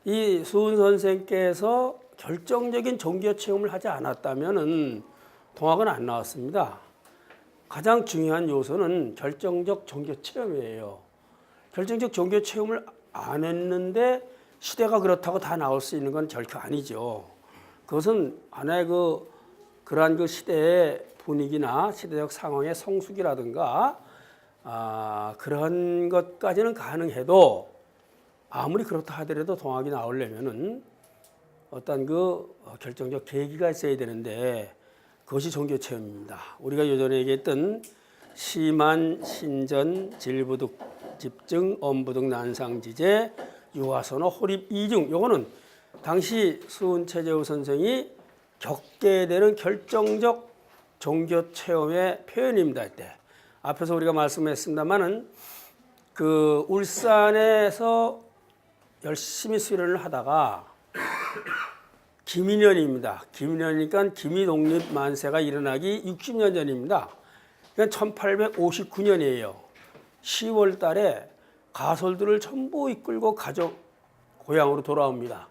이 수은 선생께서 결정적인 종교 체험을 하지 않았다면은 동학은 안 나왔습니다. 가장 중요한 요소는 결정적 종교 체험이에요. 결정적 종교 체험을 안 했는데 시대가 그렇다고 다 나올 수 있는 건 결코 아니죠. 그것은 하나의 그러한 그 시대의 분위기나 시대적 상황의 성숙이라든가 그런 것까지는 가능해도 아무리 그렇다 하더라도 동학이 나오려면은 어떤 결정적 계기가 있어야 되는데 그것이 종교 체험입니다. 우리가 예전에 얘기했던 시만, 신전, 질부득, 집증, 엄부득, 난상지제, 유화선호, 호립, 이중 요거는 당시 수은 최재우 선생이 겪게 되는 결정적 종교 체험의 표현입니다. 이때 앞에서 우리가 말씀했습니다만은 울산에서 열심히 수련을 하다가 김인년입니다. 김인년이니까 김이독립 만세가 일어나기 60년 전입니다. 그러니까 1859년이에요. 10월 달에 가솔들을 전부 이끌고 고향으로 돌아옵니다.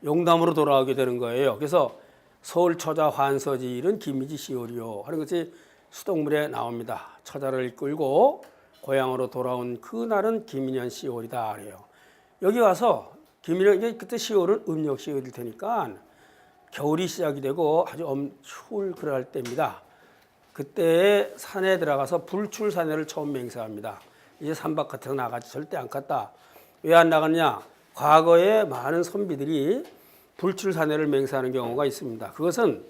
용담으로 돌아오게 되는 거예요. 그래서 서울 처자 환서지일은 김이지 시오리요 하는 것이 수동물에 나옵니다. 처자를 이끌고 고향으로 돌아온 그날은 김인년 시월이다 그래요. 여기 와서 김인년 그때 시월은 음력 시월일 테니까 겨울이 시작이 되고 아주 추울 그럴 때입니다. 그때 산에 들어가서 불출산회를 처음 맹세합니다. 이제 산바깥에서 나가지 절대 안 갔다. 왜 안 나갔냐? 과거에 많은 선비들이 불출산회를 맹세하는 경우가 있습니다. 그것은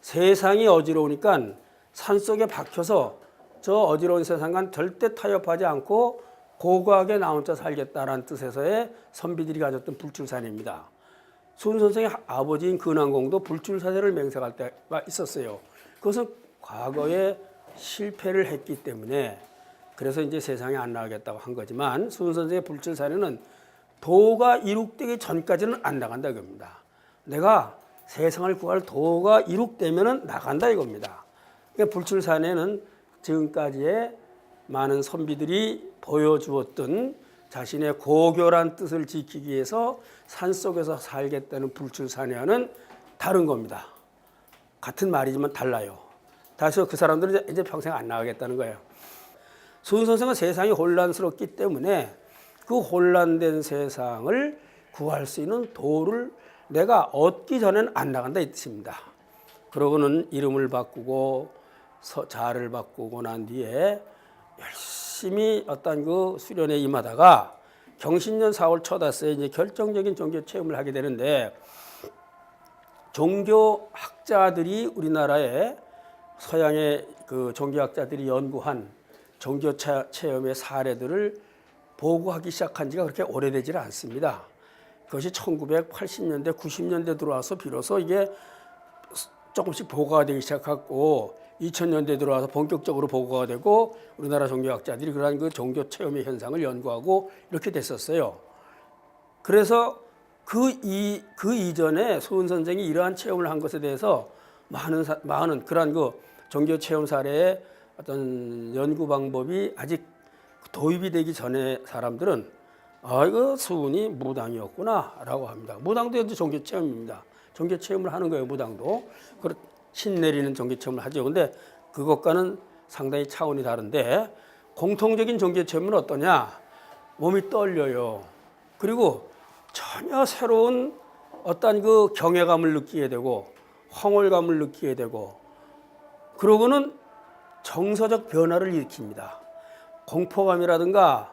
세상이 어지러우니까 산속에 박혀서 저 어지러운 세상과 절대 타협하지 않고 고고하게 나 혼자 살겠다라는 뜻에서의 선비들이 가졌던 불출산회입니다. 수은 선생의 아버지인 근왕공도 불출산회를 맹세할 때가 있었어요. 그것은 과거에 실패를 했기 때문에 그래서 이제 세상에 안 나가겠다고 한 거지만 수은 선생의 불출산회는 도가 이룩되기 전까지는 안 나간다 이겁니다. 내가 세상을 구할 도가 이룩되면 나간다 이겁니다. 그러니까 불출산회는 지금까지의 많은 선비들이 보여주었던 자신의 고결한 뜻을 지키기 위해서 산속에서 살겠다는 불출산회와는 다른 겁니다. 같은 말이지만 달라요. 다시 그 사람들은 이제 평생 안 나가겠다는 거예요. 수은 선생은 세상이 혼란스럽기 때문에 그 혼란된 세상을 구할 수 있는 도를 내가 얻기 전에는 안 나간다 이 뜻입니다. 그러고는 이름을 바꾸고 자를 바꾸고 난 뒤에 열심히 어떤 수련에 임하다가 경신년 4월 초다스에 이제 결정적인 종교 체험을 하게 되는데 종교학자들이 우리나라에 서양의 종교학자들이 연구한 종교 체험의 사례들을 보고하기 시작한 지가 그렇게 오래되지는 않습니다. 그것이 1980년대, 90년대 들어와서 비로소 이게 조금씩 보고가 되기 시작했고 2000년대 들어와서 본격적으로 보고가 되고 우리나라 종교학자들이 그러한 종교 체험의 현상을 연구하고 이렇게 됐었어요. 그래서 그 이전에 수은 선생이 이러한 체험을 한 것에 대해서 많은 그러한 종교 체험 사례의 어떤 연구 방법이 아직 도입이 되기 전에 사람들은 이거 수은이 무당이었구나라고 합니다. 무당도 현재 종교 체험입니다. 종교 체험을 하는 거예요. 무당도 신 내리는 종교 체험을 하죠. 근데 그것과는 상당히 차원이 다른데 공통적인 종교 체험은 어떠냐? 몸이 떨려요. 그리고 전혀 새로운 어떤 경외감을 느끼게 되고 황홀감을 느끼게 되고 그러고는 정서적 변화를 일으킵니다. 공포감이라든가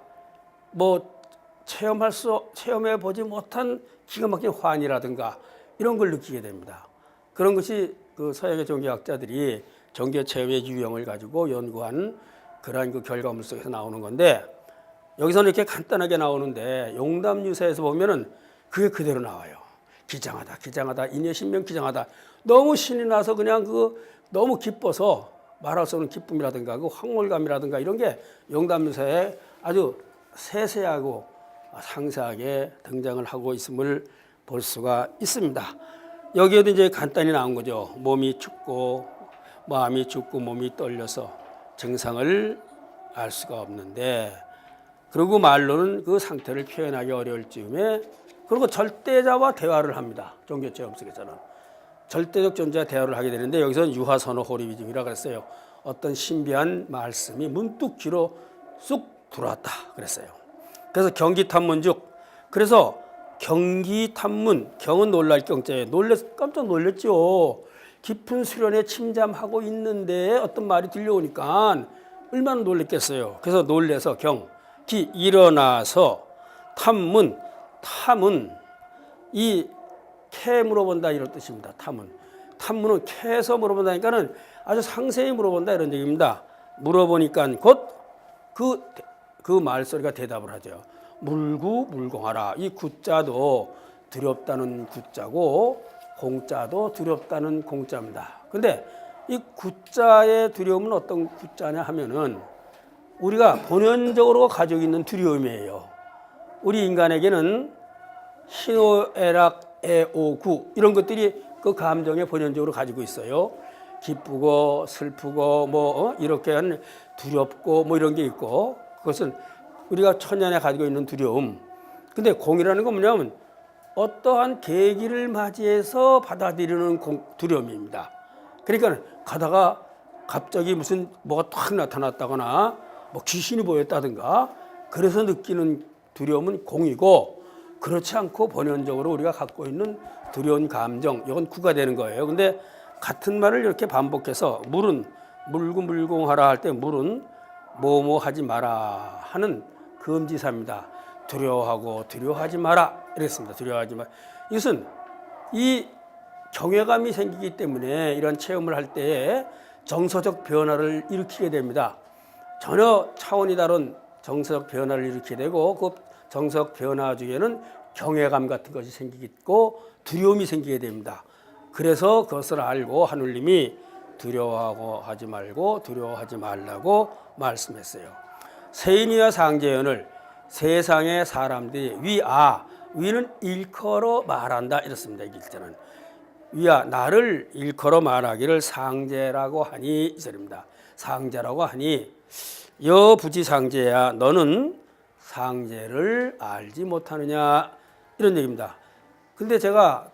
체험해 보지 못한 기가 막힌 환희라든가 이런 걸 느끼게 됩니다. 그런 것이 서양의 종교학자들이 종교 체험의 유형을 가지고 연구한 그러한 결과물 속에서 나오는 건데 여기서는 이렇게 간단하게 나오는데 용담유사에서 보면은 그게 그대로 나와요. 기장하다, 인의 신명 기장하다. 너무 신이 나서 그냥 너무 기뻐서 말할 수 없는 기쁨이라든가 황홀감이라든가 이런 게 용담유사에 아주 세세하고 상세하게 등장을 하고 있음을 볼 수가 있습니다. 여기에도 이제 간단히 나온 거죠. 몸이 춥고 마음이 춥고 몸이 떨려서 증상을 알 수가 없는데 그리고 말로는 그 상태를 표현하기 어려울 즈음에 그리고 절대자와 대화를 합니다. 종교체험 속에서는. 절대적 존재와 대화를 하게 되는데 여기서는 유하선호 호리비즘이라고 그랬어요. 어떤 신비한 말씀이 문득 귀로 쑥 들어왔다 그랬어요. 그래서 경기탐문즉, 그래서 경기탐문, 경은 놀랄 경자에 깜짝 놀랐죠. 깊은 수련에 침잠하고 있는데 어떤 말이 들려오니까 얼마나 놀랬겠어요. 그래서 놀래서 기 일어나서 탐은 이 캐 물어본다 이런 뜻입니다. 탐문은 캐서 물어본다니까는 아주 상세히 물어본다 이런 얘기입니다. 물어보니까 곧 그 말소리가 대답을 하죠. 물구물공하라. 이 구자도 두렵다는 구자고 공자도 두렵다는 공자입니다. 근데 이 구자의 두려움은 어떤 구자냐 하면은 우리가 본연적으로 가지고 있는 두려움이에요. 우리 인간에게는 희노애락, 애오구 이런 것들이 그 감정에 본연적으로 가지고 있어요. 기쁘고 슬프고 이렇게 한 두렵고 이런 게 있고, 그것은 우리가 천연에 가지고 있는 두려움. 근데 공이라는 건 뭐냐면 어떠한 계기를 맞이해서 받아들이는 두려움입니다. 그러니까 가다가 갑자기 무슨 뭐가 탁 나타났다거나 귀신이 보였다든가 그래서 느끼는 두려움은 공이고, 그렇지 않고 본연적으로 우리가 갖고 있는 두려운 감정, 이건 구가 되는 거예요. 근데 같은 말을 이렇게 반복해서 물구물공하라 할 때 물은 뭐하지 마라 하는 금지사입니다. 두려워하지 마라 이랬습니다. 두려워하지 마라. 이것은 이 경외감이 생기기 때문에 이런 체험을 할 때에 정서적 변화를 일으키게 됩니다. 전혀 차원이 다른 정서적 변화를 일으키게 되고, 그 정서적 변화 중에는 경외감 같은 것이 생기고 두려움이 생기게 됩니다. 그래서 그것을 알고 하느님이 두려워하지 말라고 말씀했어요. 세인이와 상제연을 세상의 사람들이 위는 일컬어 말한다 이렇습니다. 이 글자는 위야 나를 일컬어 말하기를 상제라고 하니 이 소리입니다. 상제라고 하니 여부지 상제야 너는 상제를 알지 못하느냐 이런 얘기입니다. 근데 제가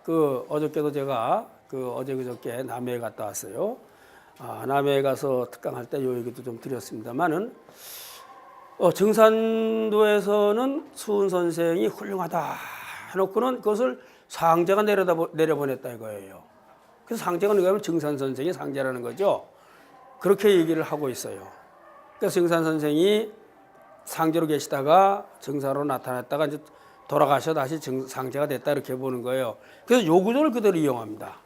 어저께도 제가 어제 그저께 남해에 갔다 왔어요. 남해에 가서 특강할 때 요 얘기도 좀 드렸습니다만은 증산도에서는 수은 선생이 훌륭하다 해놓고는 그것을 상제가 내려보냈다 이거예요. 그래서 상제가 누구냐면 증산 선생이 상제라는 거죠. 그렇게 얘기를 하고 있어요. 그래서 증산 선생이 상제로 계시다가 증사로 나타났다가 이제 돌아가셔 다시 상제가 됐다 이렇게 보는 거예요. 그래서 요 구조를 그대로 이용합니다.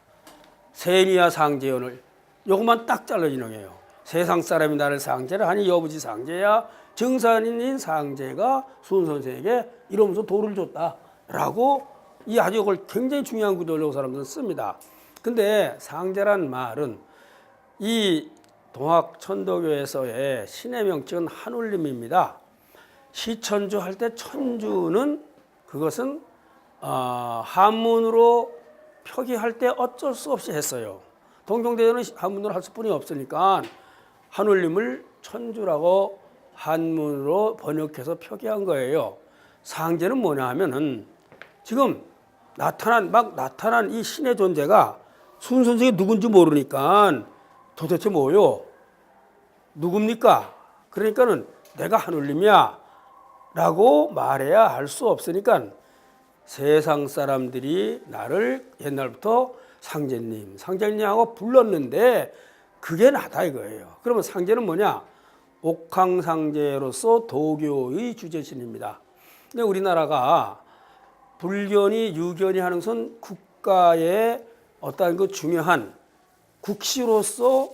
세니와 상제연을 요것만 딱 잘라 인용해요. 세상 사람이 나를 상제를 하니 여부지 상제야 증산인 상제가 수은 선생에게 이러면서 도를 줬다라고 이 아주 이걸 굉장히 중요한 구조로 사람들은 씁니다. 근데 상제란 말은 이 동학 천도교에서의 신의 명칭은 한울림입니다. 시천주 할 때 천주는 그것은 한문으로 표기할 때 어쩔 수 없이 했어요. 동경대전은 한문으로 할 수뿐이 없으니까 한울림을 천주라고 한문으로 번역해서 표기한 거예요. 상제는 뭐냐 하면은 지금 나타난 이 신의 존재가 수은 선생이 누군지 모르니까 도대체 뭐요? 누굽니까? 그러니까는 내가 한울림이야 라고 말해야 할 수 없으니까 세상 사람들이 나를 옛날부터 상제님 하고 불렀는데 그게 나다 이거예요. 그러면 상제는 뭐냐? 옥황상제로서 도교의 주제신입니다. 근데 우리나라가 불견이 유견이 하는 것은 국가의 어떤 그 중요한 국시로서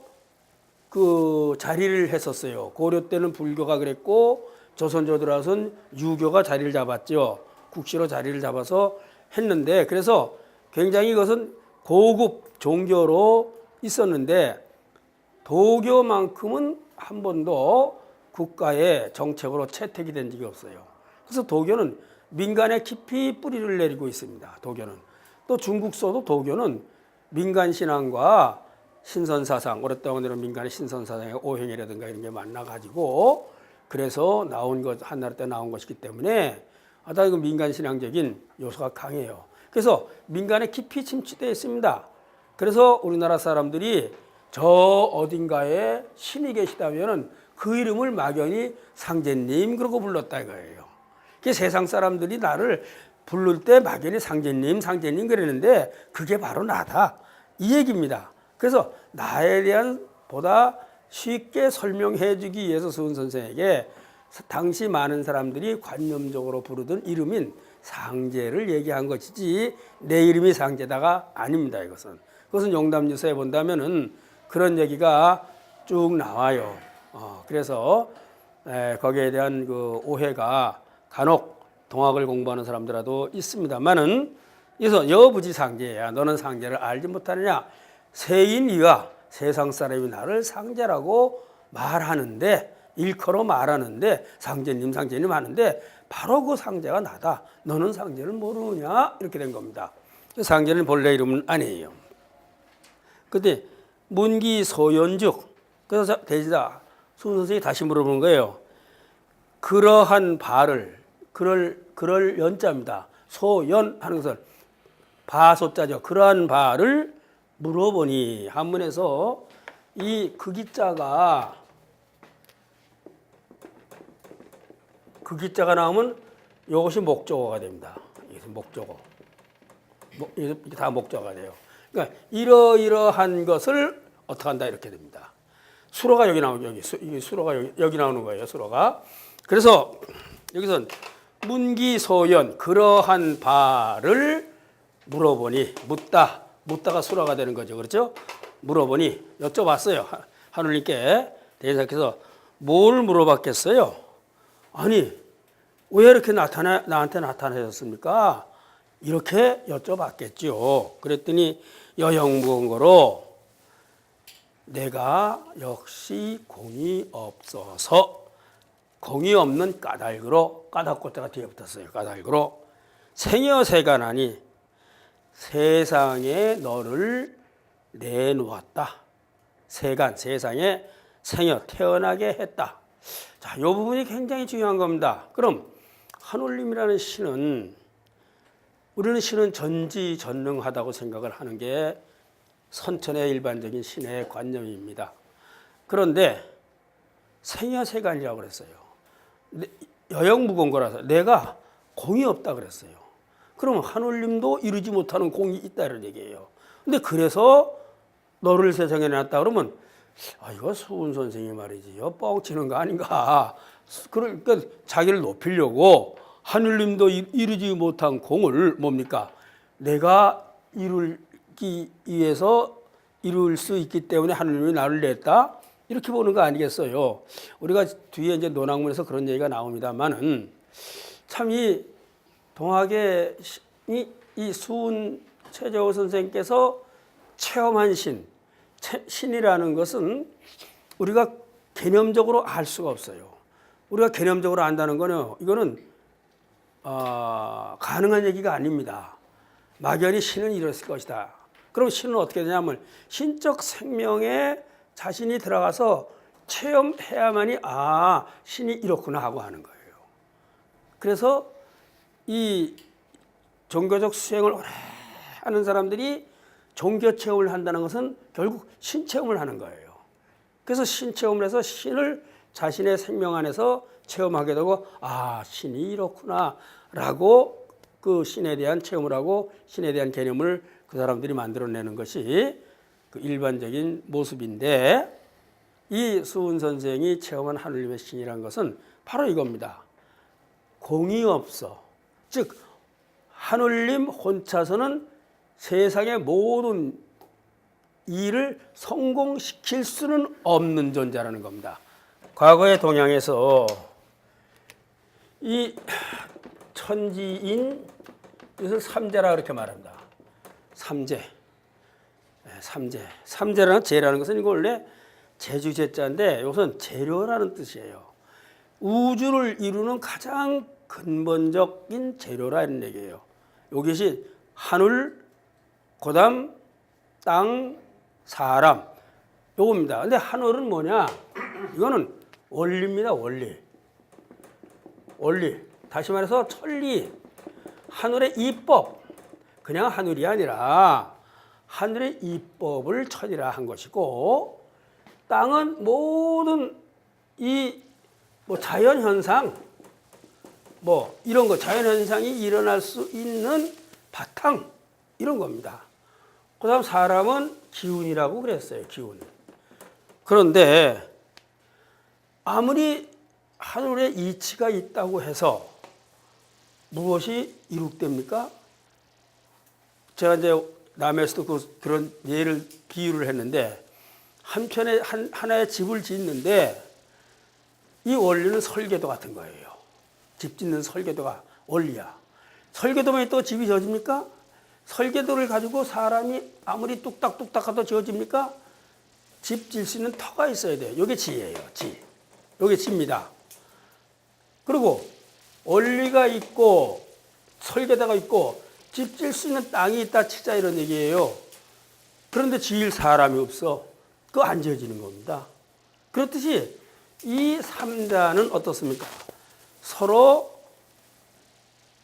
그 자리를 했었어요. 고려 때는 불교가 그랬고 조선조 들어와서는 유교가 자리를 잡았죠. 국시로 자리를 잡아서 했는데, 그래서 굉장히 이것은 고급 종교로 있었는데 도교만큼은 한 번도 국가의 정책으로 채택이 된 적이 없어요. 그래서 도교는 민간에 깊이 뿌리를 내리고 있습니다. 도교는 또 중국서도 도교는 민간 신앙과 신선사상, 오랫동안 민간의 신선사상의 오행이라든가 이런 게 만나가지고 그래서 한나라 때 나온 것이기 때문에 아다 이거 민간 신앙적인 요소가 강해요. 그래서 민간에 깊이 침투되어 있습니다. 그래서 우리나라 사람들이 저 어딘가에 신이 계시다면은 그 이름을 막연히 상제님 그러고 불렀다 이거예요. 그 세상 사람들이 나를 부를 때 막연히 상제님 그러는데 그게 바로 나다 이 얘기입니다. 그래서 나에 대한 보다 쉽게 설명해 주기 위해서 수은 선생에게 당시 많은 사람들이 관념적으로 부르던 이름인 상제를 얘기한 것이지 내 이름이 상제다가 아닙니다. 그것은 용담유서에 본다면은 그런 얘기가 쭉 나와요. 그래서 거기에 대한 그 오해가 간혹 동학을 공부하는 사람들라도 있습니다만은 그래서 여부지 상제야. 너는 상제를 알지 못하느냐? 세인이가 세상 사람이 나를 상제라고 말하는데 일컬어 말하는데 상제님 하는데 바로 그 상제가 나다. 너는 상제를 모르느냐? 이렇게 된 겁니다. 상제는 본래 이름은 아니에요. 근데 문기소연즉 그래서 대지다 수은 선생이 다시 물어보는 거예요. 그러한 바를 그럴 연자입니다. 소연 하는 것은 바소자죠. 그러한 바를 물어보니 한문에서 이 극이자가 나오면 이것이 목적어가 됩니다. 이게 목적어. 이게 다 목적어가 돼요. 그러니까 이러이러한 것을 어떻게 한다 이렇게 됩니다. 수로가 여기 나오죠. 여기 수로가 여기 나오는 거예요. 수로가. 그래서 여기선 문기소연 그러한 바를 물어보니 묻다가 수로가 되는 거죠. 그렇죠? 물어보니 여쭤봤어요. 하늘님께 대사께서 뭘 물어봤겠어요? 아니 왜 이렇게 나한테 나타나셨습니까? 이렇게 여쭤봤겠죠. 그랬더니 여영무언고로 내가 역시 공이 없어서 공이 없는 까닭으로 까닭고자가 뒤에 붙었어요. 까닭으로 생여세간하니 세상에 너를 내놓았다. 세상에 생여 태어나게 했다. 자, 이 부분이 굉장히 중요한 겁니다. 그럼 한울림이라는 신은 우리는 신은 전지전능하다고 생각을 하는 게 선천의 일반적인 신의 관념입니다. 그런데 생여세간이라고 그랬어요. 여영무공고라서 내가 공이 없다 그랬어요. 그러면 한울림도 이루지 못하는 공이 있다는 얘기예요. 근데 그래서 너를 세상에 놨다 그러면 이거 수은 선생이 말이지요. 뻥치는 거 아닌가. 그러니까 자기를 높이려고 하늘님도 이루지 못한 공을 뭡니까? 내가 이루기 위해서 이룰 수 있기 때문에 하늘님이 나를 냈다. 이렇게 보는 거 아니겠어요? 우리가 뒤에 이제 논학문에서 그런 얘기가 나옵니다만은 참 이 동학의 이 수은 최재호 선생께서 체험한 신이라는 것은 우리가 개념적으로 알 수가 없어요. 우리가 개념적으로 안다는 거는 이거는 가능한 얘기가 아닙니다. 막연히 신은 이랬을 것이다. 그럼 신은 어떻게 되냐면 신적 생명에 자신이 들어가서 체험해야만이 신이 이렇구나 하고 하는 거예요. 그래서 이 종교적 수행을 오래 하는 사람들이 종교 체험을 한다는 것은 결국 신체험을 하는 거예요. 그래서 신체험을 해서 신을 자신의 생명 안에서 체험하게 되고 신이 이렇구나 라고 그 신에 대한 체험을 하고 신에 대한 개념을 그 사람들이 만들어내는 것이 그 일반적인 모습인데 이 수은 선생이 체험한 하늘님의 신이라는 것은 바로 이겁니다. 공이 없어. 즉 하늘님 혼자서는 세상의 모든 일을 성공시킬 수는 없는 존재라는 겁니다. 과거의 동양에서 이 천지인 이것을 삼재라 그렇게 말합니다. 삼재라는 재라는 것은 이거 원래 재주재자인데 이것은 재료라는 뜻이에요. 우주를 이루는 가장 근본적인 재료라는 얘기예요. 이것이 하늘, 그다음 땅, 사람 요겁니다. 근데 하늘은 뭐냐? 이거는 원리입니다. 원리. 다시 말해서 천리, 하늘의 이법, 그냥 하늘이 아니라 하늘의 이법을 천이라 한 것이고, 땅은 모든 이 자연 현상, 이런 거 자연 현상이 일어날 수 있는 바탕, 이런 겁니다. 그다음 사람은 기운이라고 그랬어요. 기운. 그런데 아무리 하늘에 이치가 있다고 해서 무엇이 이룩됩니까? 제가 이제 남에서도 그런 예를 비유를 했는데, 한편에 하나의 집을 짓는데 이 원리는 설계도 같은 거예요. 집 짓는 설계도가 원리야. 설계도만 또 집이 지어집니까? 설계도를 가지고 사람이 아무리 뚝딱뚝딱 하도 지어집니까? 집 질 수 있는 터가 있어야 돼요. 이게 지예요. 지. 이게 지입니다. 그리고 원리가 있고 설계도가 있고 집 질 수 있는 땅이 있다 치자, 이런 얘기예요. 그런데 지을 사람이 없어. 그거 안 지어지는 겁니다. 그렇듯이 이 3자는 어떻습니까? 서로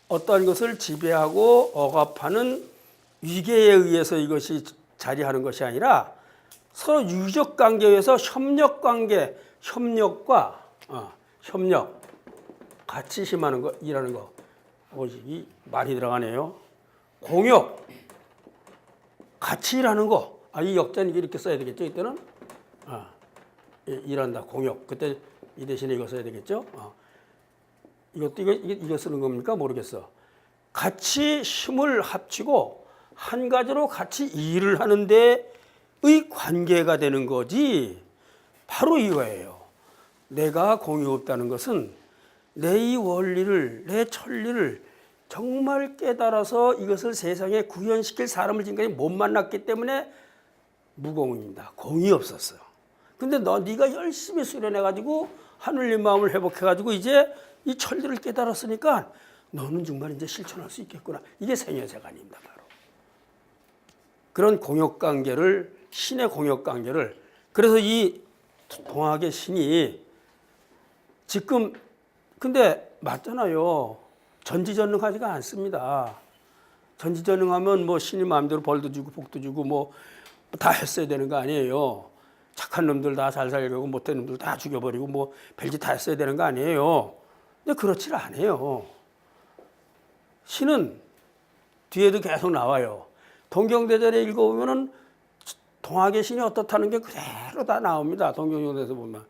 어떤 것을 지배하고 억압하는 위계에 의해서 이것이 자리하는 것이 아니라 서로 유적 관계에서 협력 관계, 협력, 같이 힘하는 거, 일하는 거. 이 말이 들어가네요. 공역, 같이 일하는 거. 이 역자는 이렇게 써야 되겠죠, 이때는? 일한다, 공역. 그때 이 대신에 이거 써야 되겠죠? 이거 쓰는 겁니까? 모르겠어. 같이 힘을 합치고 한 가지로 같이 일을 하는 데의 관계가 되는 거지. 바로 이거예요. 내가 공이 없다는 것은 내 이 원리를, 내 천리를 정말 깨달아서 이것을 세상에 구현시킬 사람을 지금까지 못 만났기 때문에 무공입니다. 공이 없었어요. 근데 네가 열심히 수련해가지고 하늘의 마음을 회복해가지고 이제 이 천리를 깨달았으니까 너는 정말 이제 실천할 수 있겠구나. 이게 생여세간입니다. 바로. 그런 공역관계를, 신의 공역관계를, 그래서 이 동학의 신이 지금, 근데 맞잖아요. 전지전능하지가 않습니다. 전지전능하면 신이 마음대로 벌도 주고 복도 주고 다 했어야 되는 거 아니에요. 착한 놈들 다 잘 살려고 못된 놈들 다 죽여버리고 별짓 다 했어야 되는 거 아니에요. 근데 그렇지 않아요. 신은 뒤에도 계속 나와요. 동경대전에 읽어보면은 동학의 신이 어떻다는 게 그대로 다 나옵니다. 동경대전에서 보면.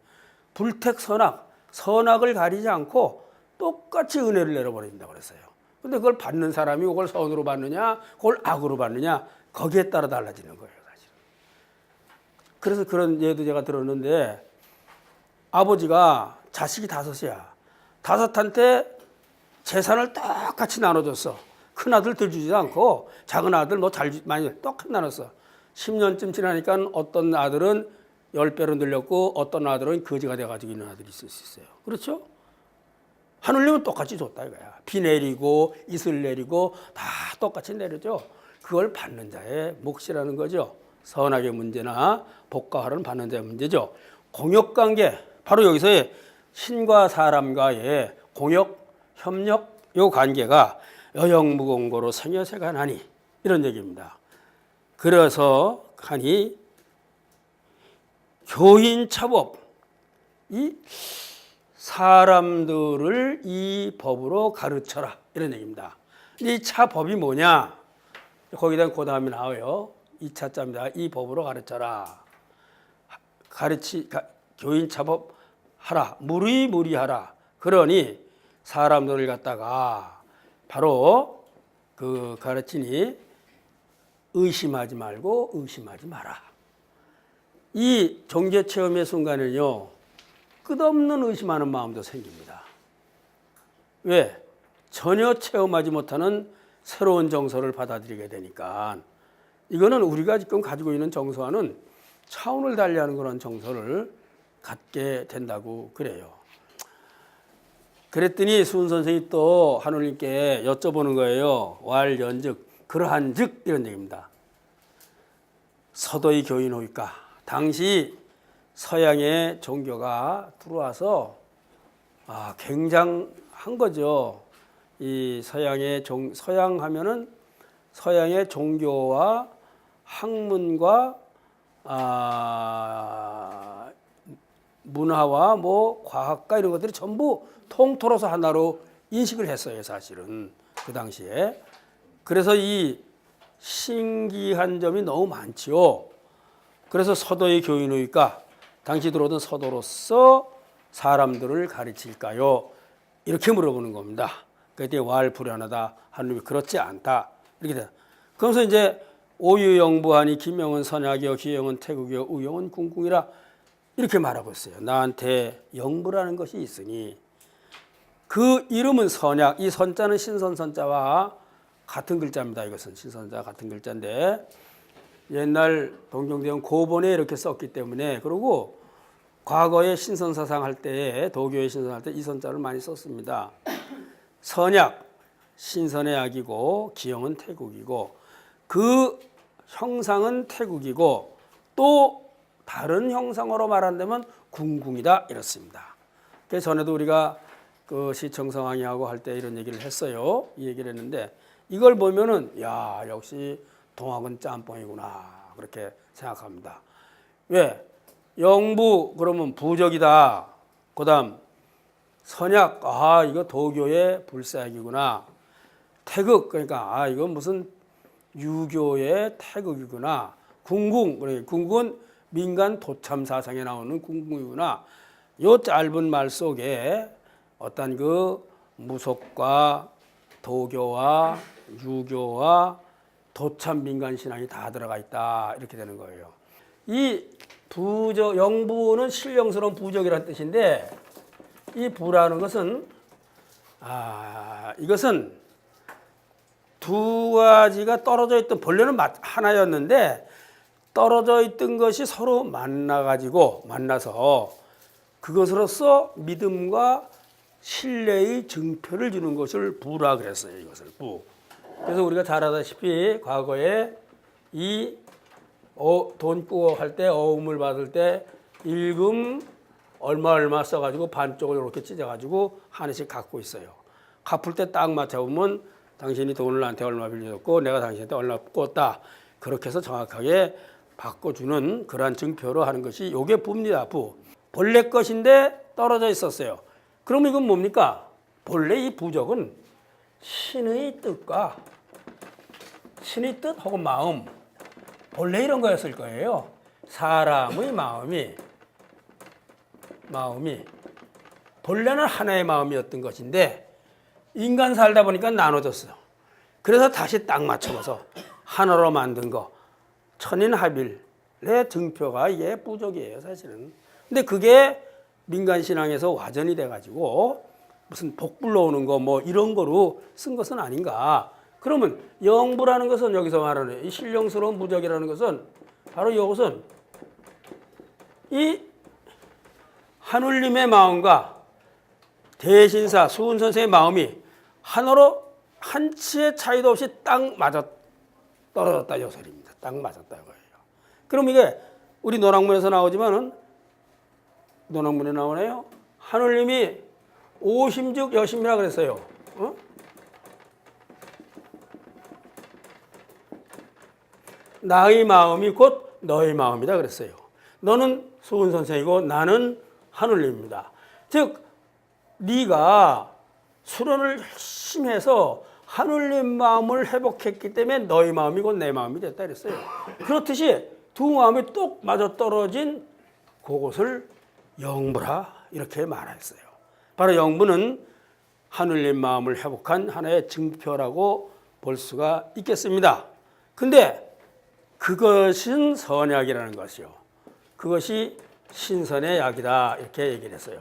불택선악, 선악을 가리지 않고 똑같이 은혜를 내려버린다고 그랬어요. 근데 그걸 받는 사람이 그걸 선으로 받느냐, 그걸 악으로 받느냐, 거기에 따라 달라지는 거예요, 사실. 그래서 그런 예도 제가 들었는데, 아버지가 자식이 5이야. 5한테 재산을 똑같이 나눠줬어. 큰 아들 들 주지도 않고 작은 아들 많이 똑같이 나눴어. 10년쯤 지나니까 어떤 아들은 10배로 늘렸고 어떤 아들은 거지가 돼가지고 있는 아들이 있을 수 있어요. 그렇죠? 하늘님은 똑같이 줬다 이거야. 비 내리고 이슬 내리고 다 똑같이 내려줘. 그걸 받는 자의 몫이라는 거죠. 선악의 문제나 복과 화를 받는 자의 문제죠. 공역관계, 바로 여기서의 신과 사람과의 공역, 협력, 요 관계가 여영무공고로 생여세간하니, 이런 얘기입니다. 그래서 하니 교인차법, 이 사람들을 이 법으로 가르쳐라, 이런 얘기입니다. 이 차법이 뭐냐? 거기다 그 다음에 나와요. 이 차자입니다. 이 법으로 가르쳐라. 교인차법 하라. 무리무리하라. 그러니 사람들을 갖다가 바로 그 가르치니 의심하지 말고 의심하지 마라. 이 종교 체험의 순간에는요, 끝없는 의심하는 마음도 생깁니다. 왜? 전혀 체험하지 못하는 새로운 정서를 받아들이게 되니까. 이거는 우리가 지금 가지고 있는 정서와는 차원을 달리하는 그런 정서를 갖게 된다고 그래요. 그랬더니 수은 선생이 또 하느님께 여쭤보는 거예요. 왈연즉 그러한즉, 이런 얘기입니다. 서도의 교인호이까. 당시 서양의 종교가 들어와서 굉장한 거죠. 이 서양 하면은 서양의 종교와 학문과 문화와 뭐 과학과 이런 것들이 전부 통틀어서 하나로 인식을 했어요, 사실은 그 당시에. 그래서 이 신기한 점이 너무 많지요. 그래서 서도의 교인의가 당시 들어오던 서도로서 사람들을 가르칠까요? 이렇게 물어보는 겁니다. 그때 왈불연하다 하느님이 그렇지 않다 이렇게 돼. 그러면서 이제 오유영부하니 김영은 선약이요 기영은 태국이요 우영은 궁궁이라 이렇게 말하고 있어요. 나한테 영부라는 것이 있으니 그 이름은 선약, 이 선자는 신선선자와 같은 글자입니다. 이것은 신선자 같은 글자인데 옛날 동경대원 고본에 이렇게 썼기 때문에 그리고 과거에 신선사상 할 때에 도교의 신선할 때 이 선자를 많이 썼습니다. 선약, 신선의 약이고 기영은 태국이고 그 형상은 태국이고 또 다른 형상으로 말한다면 궁궁이다 이렇습니다. 그래서 전에도 우리가 그 시청성왕이하고 할 때 이런 얘기를 했어요. 이 얘기를 했는데 이걸 보면은 야 역시 동학은 짬뽕이구나 그렇게 생각합니다. 왜? 영부 그러면 부적이다. 그다음 선약 이거 도교의 불사약이구나. 태극 그러니까 이건 무슨 유교의 태극이구나. 궁궁 그러니까 궁궁은 민간 도참 사상에 나오는 궁궁이구나. 요 짧은 말 속에 어떤 그 무속과 도교와 유교와 도참 민간 신앙이 다 들어가 있다 이렇게 되는 거예요. 이 부적 영부는 신령스러운 부적이라는 뜻인데 이 부라는 것은 이것은 두 가지가 떨어져 있던 본래는 하나였는데 떨어져 있던 것이 서로 만나서 그것으로서 믿음과 신뢰의 증표를 주는 것을 부라 그랬어요. 이것을 부. 그래서 우리가 잘 알다시피 과거에 이 돈 꾸어 할 때 어음을 받을 때 일금 얼마 써가지고 반쪽을 이렇게 찢어가지고 하나씩 갖고 있어요. 갚을 때 딱 맞춰보면 당신이 돈을 나한테 얼마 빌려줬고 내가 당신한테 얼마 꿨다. 그렇게 해서 정확하게 바꿔주는 그러한 증표로 하는 것이 요게 부입니다. 부. 본래 것인데 떨어져 있었어요. 그럼 이건 뭡니까? 본래 이 부적은 신의 뜻과 신의 뜻 혹은 마음 본래 이런 거였을 거예요. 사람의 마음이 본래는 하나의 마음이었던 것인데 인간 살다 보니까 나눠졌어요. 그래서 다시 딱 맞춰서 하나로 만든 거 천인합일의 증표가 이게 부적이에요 사실은. 근데 그게 민간신앙에서 와전이 돼가지고 무슨 복 불러오는 거 뭐 이런 거로 쓴 것은 아닌가. 그러면 영부라는 것은 여기서 말하는 이 신령스러운 부적이라는 것은 바로 이것은 이 하늘님의 마음과 대신사 수은 선생의 마음이 하나로 한치의 차이도 없이 딱 맞아 떨어졌다 이 소리입니다. 딱 맞았다 이거예요. 그럼 이게 우리 논학문에서 나오지만은 논학문에 나오네요. 하늘님이 오심즉 여심이라 그랬어요. 나의 마음이 곧 너의 마음이다 그랬어요. 너는 수은 선생이고 나는 하늘님입니다. 즉 네가 수련을 열심히 해서 하늘님 마음을 회복했기 때문에 너의 마음이 곧 내 마음이 됐다 그랬어요. 그렇듯이 두 마음이 똑 맞아떨어진 그것을 영부라 이렇게 말했어요. 바로 영부는 하늘님 마음을 회복한 하나의 증표라고 볼 수가 있겠습니다. 근데 그것은 선약이라는 것이요. 그것이 신선의 약이다 이렇게 얘기를 했어요.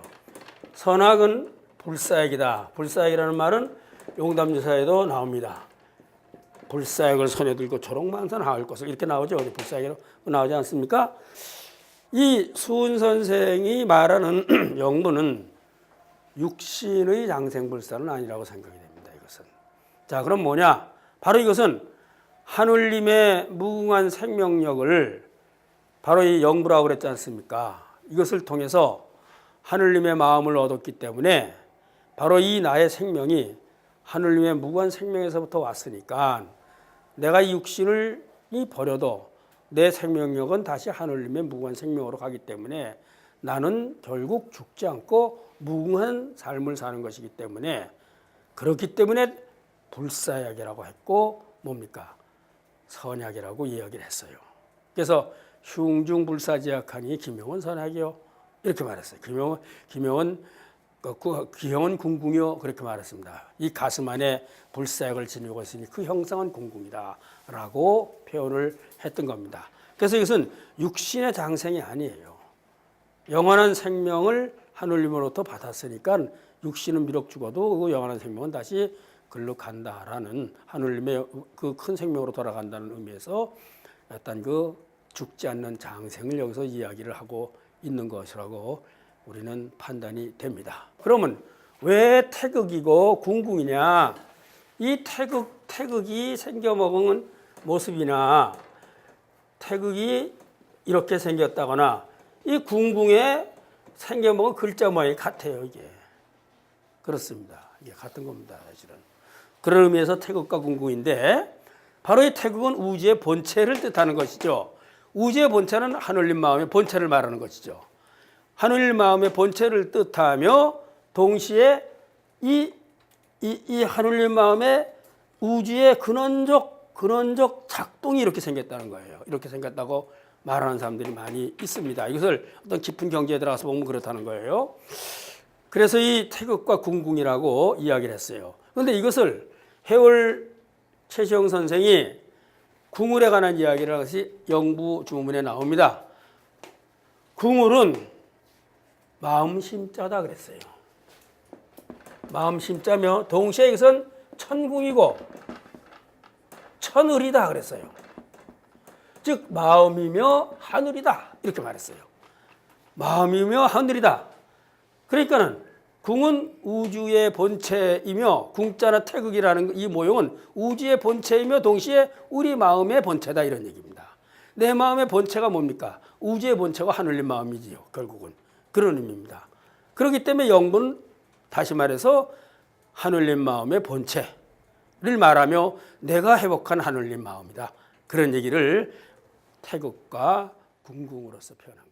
선악은 불사약이다. 불사약이라는 말은 용담주사에도 나옵니다. 불사약을 손에 들고 초록만산 하을 것을 이렇게 나오죠. 불사약으로 나오지 않습니까? 이 수은 선생이 말하는 영부는 육신의 장생불사는 아니라고 생각이 됩니다. 이것은. 자, 그럼 뭐냐? 바로 이것은 하늘님의 무궁한 생명력을 바로 이 영부라고 그랬지 않습니까? 이것을 통해서 하늘님의 마음을 얻었기 때문에 바로 이 나의 생명이 하늘님의 무한 생명에서부터 왔으니까 내가 이 육신을 버려도 내 생명력은 다시 하늘님의 무한 생명으로 가기 때문에 나는 결국 죽지 않고 무궁한 삶을 사는 것이기 때문에 그렇기 때문에 불사약이라고 했고 뭡니까? 선약이라고 이야기를 했어요. 그래서 흉중불사지약하니 기명은 선약이요 이렇게 말했어요. 기형은 궁궁이요 그렇게 말했습니다. 이 가슴 안에 불사약을 지니고 있으니 그 형상은 궁궁이다 라고 표현을 했던 겁니다. 그래서 이것은 육신의 장생이 아니에요. 영원한 생명을 하늘님으로부터 받았으니까 육신은 비록 죽어도 그 영원한 생명은 다시 글로 간다라는 하늘님의 그 큰 생명으로 돌아간다는 의미에서 어떤 그 죽지 않는 장생을 여기서 이야기를 하고 있는 것이라고 우리는 판단이 됩니다. 그러면 왜 태극이고 궁궁이냐? 이 태극이 생겨먹은 모습이나 태극이 이렇게 생겼다거나 이 궁궁에 생겨먹은 글자 모양이 같아요. 이게 그렇습니다. 이게 같은 겁니다. 사실은 그런 의미에서 태극과 궁궁인데 바로 이 태극은 우주의 본체를 뜻하는 것이죠. 우주의 본체는 하늘님 마음의 본체를 말하는 것이죠. 하늘 마음의 본체를 뜻하며 동시에 이 하늘님 마음의 우주의 근원적 작동이 이렇게 생겼다는 거예요. 이렇게 생겼다고 말하는 사람들이 많이 있습니다. 이것을 어떤 깊은 경지에 들어가서 보면 그렇다는 거예요. 그래서 이 태극과 궁궁이라고 이야기를 했어요. 그런데 이것을 해월 최시영 선생이 궁을에 관한 이야기를 하듯이 영부 주문에 나옵니다. 궁을은 마음심자다 그랬어요. 마음심자며 동시에 이것은 천궁이고 천을이다 그랬어요. 즉 마음이며 하늘이다 이렇게 말했어요. 마음이며 하늘이다. 그러니까는 궁은 우주의 본체이며 궁자나 태극이라는 이 모형은 우주의 본체이며 동시에 우리 마음의 본체다 이런 얘기입니다. 내 마음의 본체가 뭡니까? 우주의 본체가 하늘님 마음이지요. 결국은 그런 의미입니다. 그렇기 때문에 영부는 다시 말해서 하늘님 마음의 본체를 말하며 내가 회복한 하늘님 마음이다. 그런 얘기를 태극과 궁궁으로서 표현합니다.